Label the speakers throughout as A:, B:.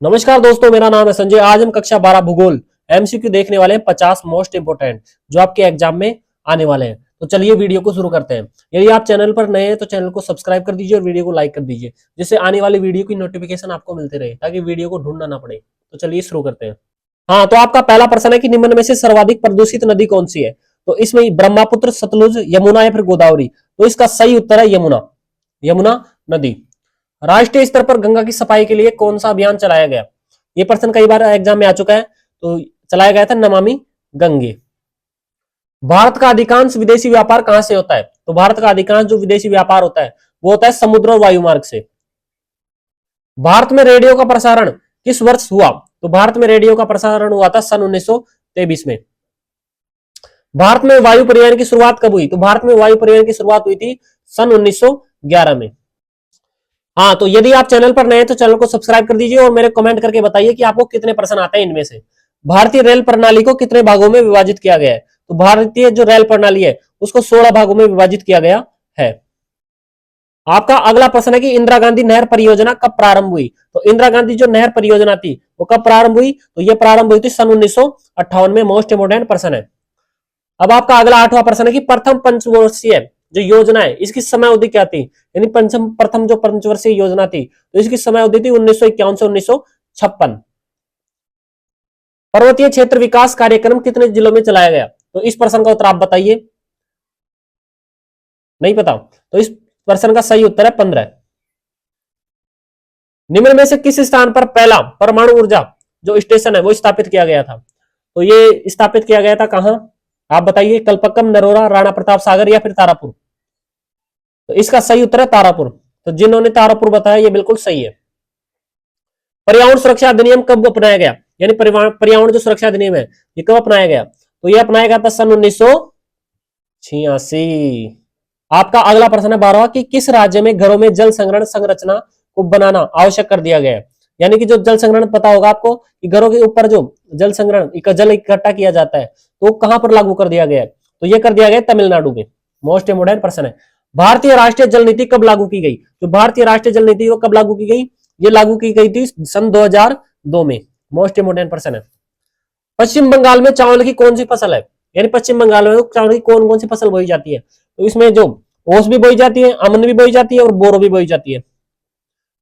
A: नमस्कार दोस्तों, मेरा नाम है संजय। आज हम कक्षा 12 भूगोल एमसीक्यू देखने वाले हैं 50 मोस्ट इंपोर्टेंट जो आपके एग्जाम में आने वाले हैं। तो चलिए वीडियो को शुरू करते हैं। यदि आप चैनल पर नए हैं तो चैनल को सब्सक्राइब कर दीजिए और वीडियो को लाइक कर दीजिए, जिससे आने वाली वीडियो की नोटिफिकेशन आपको मिलते रहे, ताकि वीडियो को ढूंढना ना पड़े। तो चलिए शुरू करते हैं। हाँ, तो आपका पहला प्रश्न है कि निम्न में से सर्वाधिक प्रदूषित नदी कौन सी है। तो इसमें ब्रह्मपुत्र, सतलुज, यमुना या फिर गोदावरी। तो इसका सही उत्तर है यमुना। यमुना नदी। राष्ट्रीय स्तर पर गंगा की सफाई के लिए कौन सा अभियान चलाया गया। ये प्रश्न कई बार एग्जाम में आ चुका है। तो चलाया गया था नमामि गंगे। भारत का अधिकांश विदेशी व्यापार कहां से होता है। तो भारत का अधिकांश जो विदेशी व्यापार होता है वो होता है समुद्र और वायु मार्ग से। भारत में रेडियो का प्रसारण किस वर्ष हुआ। तो भारत में रेडियो का प्रसारण हुआ था सन 1923 में। भारत में वायु परिवहन की शुरुआत कब हुई। तो भारत में वायु परिवहन की शुरुआत हुई थी सन 1911 में। हाँ, तो यदि आप चैनल पर नए हैं तो चैनल को सब्सक्राइब कर दीजिए और मेरे कमेंट करके बताइए कि आपको कितने प्रश्न आते हैं इनमें से। भारतीय रेल प्रणाली को कितने भागों में विभाजित किया गया है। तो भारतीय जो रेल प्रणाली है उसको 16 भागों में विभाजित किया गया है। आपका अगला प्रश्न है कि इंदिरा गांधी नहर परियोजना कब प्रारंभ हुई। तो इंदिरा गांधी जो नहर परियोजना थी वो कब प्रारंभ हुई। तो ये प्रारंभ हुई थी सन 1958 में। मोस्ट इंपोर्टेंट प्रश्न है। अब आपका अगला 8वां प्रश्न है कि प्रथम पंचवर्षीय जो योजना है इसकी समय अवधि क्या थी। यानी प्रथम जो पंचवर्षीय योजना थी तो इसकी समय अवधि थी 1951 से 1956। पर्वतीय क्षेत्र विकास कार्यक्रम कितने जिलों में चलाया गया। तो इस प्रश्न का उत्तर आप बताइए। नहीं पता। तो इस प्रश्न का सही उत्तर है 15। निम्न में से किस स्थान पर पहला परमाणु ऊर्जा जो स्टेशन है वो स्थापित किया गया था। तो ये स्थापित किया गया था कहां, आप बताइए। कल्पक्कम, नरोरा, राणा प्रताप सागर या फिर तारापुर। तो इसका सही उत्तर है तारापुर। तो जिन्होंने तारापुर बताया ये बिल्कुल सही है। पर्यावरण सुरक्षा अधिनियम कब अपनाया गया। यानी पर्यावरण जो सुरक्षा अधिनियम है ये कब अपनाया गया। तो ये अपनाया गया था सन 1986। आपका अगला प्रश्न है 12वां कि किस राज्य में घरों में जल संग्रहण संरचना को बनाना आवश्यक कर दिया गया है। यानी कि जो जल संग्रहण पता होगा आपको कि घरों के ऊपर जो जल संग्रहण जल इकट्ठा किया जाता है तो कहां पर लागू कर दिया गया है। तो ये कर दिया गया तमिलनाडु में। मोस्ट इंपोर्टेंट प्रश्न है। भारतीय राष्ट्रीय जल नीति कब लागू की गई। जो भारतीय राष्ट्रीय जल नीति वो कब लागू की गई। ये लागू की गई थी सन 2002 में। मोस्ट इंपोर्टेंट प्रश्न है। पश्चिम बंगाल में चावल की कौन सी फसल है। यानी पश्चिम बंगाल में चावल की कौन कौन सी फसल बोई जाती है। तो इसमें जो ओस भी बोई जाती है, अमन भी बोई जाती है और बोरो भी बोई जाती है।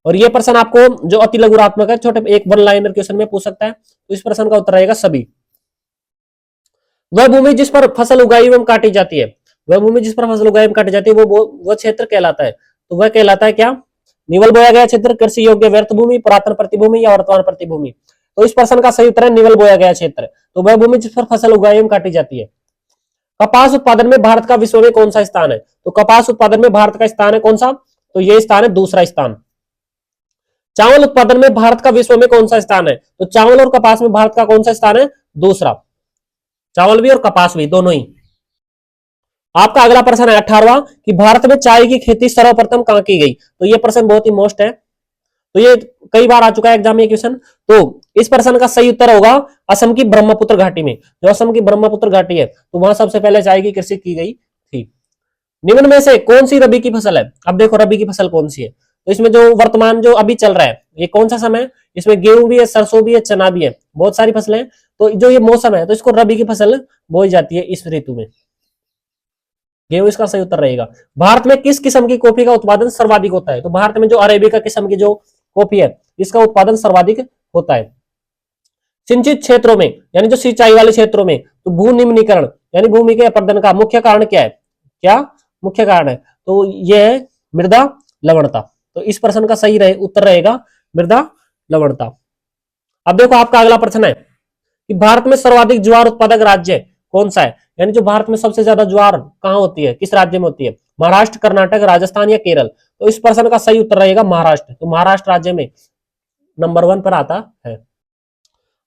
A: और ये प्रश्न आपको जो अति लघुरात्मक है, छोटे एक वन लाइनर क्वेश्चन में पूछ सकता है। तो इस प्रश्न का उत्तर रहेगा सभी। वह भूमि जिस पर फसल उगाई एवं काटी जाती है, वह भूमि जिस पर फसल उगाई एवं काटी जाती है वो क्षेत्र कहलाता है। तो वह कहलाता है क्या। निवल बोया गया क्षेत्र, कृषि योग्य व्यर्थ भूमि, पुरातन प्रतिभूमि या वर्तमान प्रतिभूमि। तो इस प्रश्न का सही उत्तर है निवल बोया गया क्षेत्र। तो वह भूमि जिस पर फसल उगाई एवं काटी जाती है। कपास उत्पादन में भारत का विश्व में कौन सा स्थान है। तो कपास उत्पादन में भारत का स्थान है कौन सा। तो ये स्थान है दूसरा स्थान। चावल उत्पादन में भारत का विश्व में कौन सा स्थान है। तो चावल और कपास में भारत का कौन सा स्थान है, दूसरा। चावल भी और कपास भी दोनों ही। आपका अगला प्रश्न है 18वां कि भारत में चाय की खेती सर्वप्रथम कहां की गई। तो ये प्रश्न बहुत ही मोस्ट है। तो ये कई बार आ चुका है एग्जाम में क्वेश्चन। तो इस प्रश्न का सही उत्तर होगा असम की ब्रह्मपुत्र घाटी में। जो असम की ब्रह्मपुत्र घाटी है तो वहां सबसे पहले चाय की कृषि की गई थी। निम्न में से कौन सी रबी की फसल है। अब देखो रबी की फसल कौन सी है। तो इसमें जो वर्तमान जो अभी चल रहा है ये कौन सा समय है। इसमें गेहूं भी है, सरसों भी है, चना भी है, बहुत सारी फसलें। तो जो ये मौसम है तो इसको रबी की फसल बोई जाती है इस ऋतु में। गेहूं इसका सही उत्तर रहेगा। भारत में किस किस्म की कॉफी का उत्पादन सर्वाधिक होता है। तो भारत में जो अरेबिका किस्म की जो कॉफी है इसका उत्पादन सर्वाधिक होता है। सिंचित क्षेत्रों में यानी जो सिंचाई वाले क्षेत्रों में तो भू निम्नीकरण यानी भूमि के अपरदन का मुख्य कारण क्या है। क्या मुख्य कारण है। तो यह है मृदा लवणता। तो इस प्रश्न का सही उत्तर रहेगा मृदा लवणता। अब देखो आपका अगला प्रश्न है कि भारत में सर्वाधिक ज्वार उत्पादक राज्य कौन सा है। यानी जो भारत में सबसे ज्यादा ज्वार कहां होती है, किस राज्य में होती है। महाराष्ट्र, कर्नाटक, राजस्थान या केरल। तो इस प्रश्न का सही उत्तर रहेगा महाराष्ट्र। तो महाराष्ट्र राज्य में नंबर 1 पर आता है।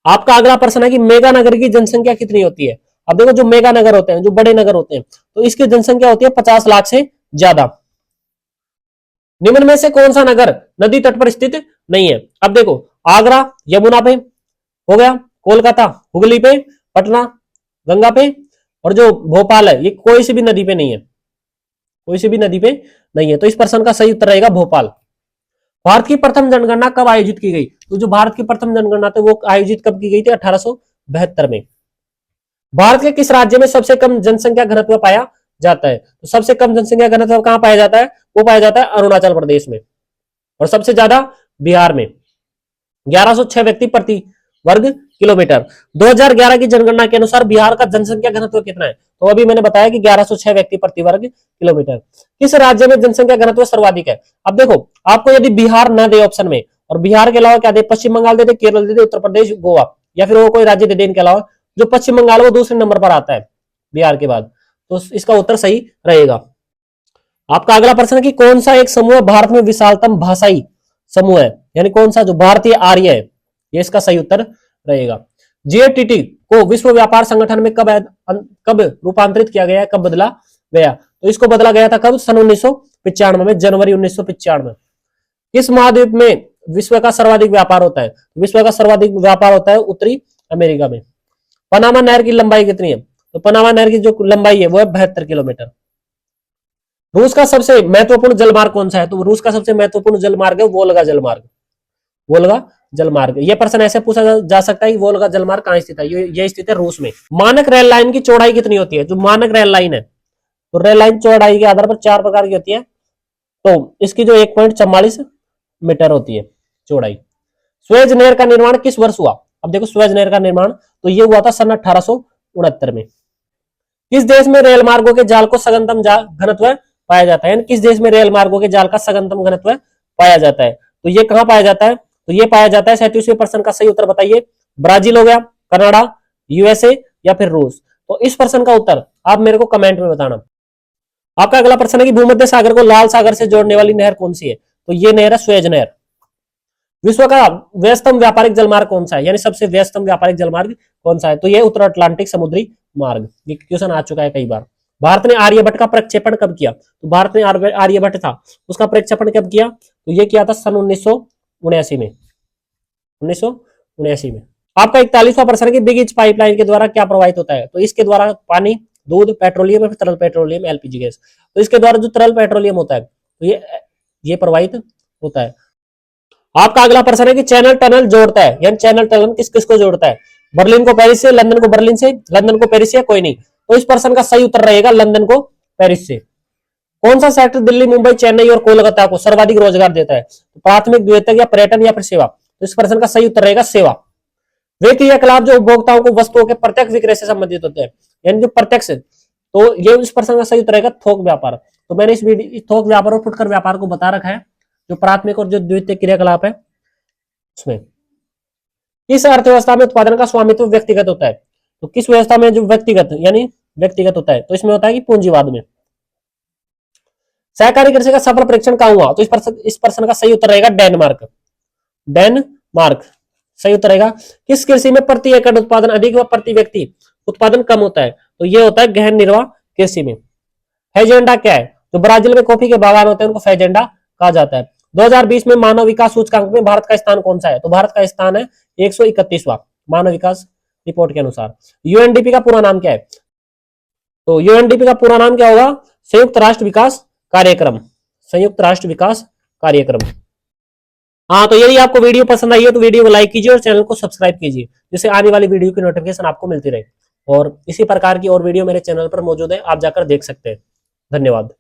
A: आपका अगला प्रश्न है कि मेगा नगर की जनसंख्या कितनी होती है। अब देखो जो मेगा नगर होते हैं, जो बड़े नगर होते हैं, तो इसकी जनसंख्या होती है 50 लाख से ज्यादा। निम्न में से कौन सा नगर नदी तट पर स्थित नहीं है। अब देखो आगरा यमुना पे हो गया, कोलकाता हुगली पे, पटना गंगा पे, और जो भोपाल है ये कोई सी भी नदी पे नहीं है। कोई सी भी नदी पे नहीं है। तो इस प्रश्न का सही उत्तर रहेगा भोपाल। भारत की प्रथम जनगणना कब आयोजित की गई? तो जो भारत की प्रथम जनगणना थी वो आयोजित कब की गई थी? 1872 में। भारत के किस राज्य में सबसे कम जनसंख्या घनत्व पाया जाता है? तो सबसे कम जनसंख्या घनत्व कहां पाया जाता है? वो पाया जाता है अरुणाचल प्रदेश में, और सबसे ज्यादा बिहार में, 1106 व्यक्ति प्रति वर्ग किलोमीटर। 2011 की जनगणना के अनुसार बिहार का जनसंख्या घनत्व कितना है? तो अभी मैंने बताया कि 1106 व्यक्ति प्रति वर्ग किलोमीटर। किस राज्य में जनसंख्या घनत्व सर्वाधिक है? अब देखो, आपको यदि बिहार न दे ऑप्शन में, और बिहार के अलावा क्या दे, पश्चिम बंगाल दे दे, केरल दे दे, उत्तर प्रदेश, गोवा, या फिर वो कोई राज्य दे दे इनके अलावा, जो पश्चिम बंगाल वो दूसरे नंबर पर आता है बिहार के बाद, तो इसका उत्तर सही रहेगा। आपका अगला प्रश्न है कि कौन सा एक समूह भारत में विशालतम भाषाई समूह है, यानी कौन सा जो भारतीय आर्य है, ये इसका सही उत्तर रहेगा। जीएटीटी को विश्व व्यापार संगठन में कब रूपांतरित किया गया, कब बदला गया? तो इसको बदला गया था कब? सन 1995 में, जनवरी 1995। किस महाद्वीप में विश्व का सर्वाधिक व्यापार होता है? विश्व का सर्वाधिक व्यापार होता है उत्तरी अमेरिका में। पनामा नहर की लंबाई कितनी है? तो पनामा नहर की जो लंबाई है वो है 72 किलोमीटर। रूस का सबसे महत्वपूर्ण जलमार्ग कौन सा है? तो रूस का सबसे महत्वपूर्ण जलमार्ग है वोल्गा जलमार्ग। वोल्गा जलमार्ग, ये प्रश्न ऐसे पूछा जा सकता है कि वोल्गा जलमार्ग कहां स्थित है? ये स्थित है रूस में। मानक रेल लाइन की चौड़ाई कितनी होती है? जो मानक रेल लाइन है, तो रेल लाइन चौड़ाई के आधार पर 4 प्रकार की होती है, तो इसकी जो 1.44 मीटर होती है चौड़ाई। स्वेज नहर का निर्माण किस वर्ष हुआ? अब देखो, स्वेज नहर का निर्माण तो ये हुआ था सन 1869 में। किस देश में रेल मार्गों के जाल को सघनतम घनत्व पाया जाता है? किस देश में रेल मार्गों के जाल का सघनतम घनत्व पाया जाता है? तो ये कहां पाया जाता है? तो ये पाया जाता है, 37वें प्रश्न का सही उत्तर बताइए। ब्राजील हो गया, कनाडा, यूएसए, या फिर रूस? तो इस प्रश्न का उत्तर आप मेरे को कमेंट में बताना। आपका अगला प्रश्न है कि भूमध्य सागर को लाल सागर से जोड़ने वाली नहर कौन सी है? तो ये नहर है स्वेज नहर। विश्व का व्यस्तम व्यापारिक जलमार्ग कौन सा है, यानी सबसे व्यस्तम व्यापारिक जलमार्ग कौन सा है? तो ये उत्तर अटलांटिक समुद्री मार्ग। ये क्वेश्चन आ चुका है कई बार। भारत ने आर्यभट्ट का प्रक्षेपण कब किया? तो भारत ने आर्यभट्ट था उसका प्रक्षेपण कब किया? तो ये किया था सन 1979 में। 1979 में। आपका 41वां प्रश्न है कि बिग ईस्ट पाइपलाइन के द्वारा क्या प्रवाहित होता है? तो इसके द्वारा पानी, दूध, पेट्रोलियम, तरल पेट्रोलियम, एलपीजी गैस। तो इसके द्वारा जो तरल पेट्रोलियम होता है तो ये प्रवाहित होता है। आपका अगला प्रश्न है कि चैनल टनल जोड़ता है, यानी चैनल टनल किस किस को जोड़ता है? बर्लिन को पेरिस से, लंदन को बर्लिन से, लंदन को पेरिस से, कोई नहीं। तो इस प्रश्न का सही उत्तर रहेगा लंदन को पेरिस से। कौन सा सेक्टर दिल्ली, मुंबई, चेन्नई और कोलकाता को सर्वाधिक रोजगार देता है? तो प्राथमिक, द्वितीयक, या पर्यटन, या फिर सेवा? तो इस प्रश्न का सही उत्तर रहेगा सेवा। वे क्रियाकलाप जो उपभोक्ताओं को वस्तुओं के प्रत्यक्ष विक्रय से संबंधित होते हैं, यानी जो प्रत्यक्ष, तो ये इस प्रश्न का सही उत्तर रहेगा थोक व्यापार। तो मैंने इस वीडियो थोक व्यापार और फुटकर व्यापार को बता रखा है, जो प्राथमिक और जो द्वितीयक क्रियाकलाप है उसमें। किस अर्थव्यवस्था में उत्पादन का स्वामित्व व्यक्तिगत होता है? तो किस व्यवस्था में जो व्यक्तिगत यानी व्यक्तिगत होता है? तो इसमें होता है कि पूंजीवाद में। सहकारी कृषि का सफल परीक्षण कहां हुआ? तो इस प्रश्न का सही उत्तर रहेगा डेनमार्क। डेनमार्क सही उत्तर रहेगा। किस कृषि में प्रति एकड़ उत्पादन अधिक व प्रति व्यक्ति उत्पादन कम होता है? तो ये होता है गहन निर्वाह कृषि में। फेजेंडा क्या है? जो ब्राजील में कॉफी के बागान होते हैं उनको फेजेंडा कहा जाता है। 2020 में मानव विकास सूचकांक में भारत का स्थान कौन सा है? तो भारत का स्थान है 131वां मानव विकास रिपोर्ट के अनुसार। यूएनडीपी का पूरा नाम क्या है? तो यूएनडीपी का पूरा नाम क्या होगा? संयुक्त राष्ट्र विकास कार्यक्रम। संयुक्त राष्ट्र विकास कार्यक्रम। हाँ, तो यदि आपको वीडियो पसंद आई हो तो वीडियो को लाइक कीजिए और चैनल को सब्सक्राइब कीजिए, जिससे आने वाली वीडियो की नोटिफिकेशन आपको मिलती रहे। और इसी प्रकार की और वीडियो मेरे चैनल पर मौजूद है, आप जाकर देख सकते हैं। धन्यवाद।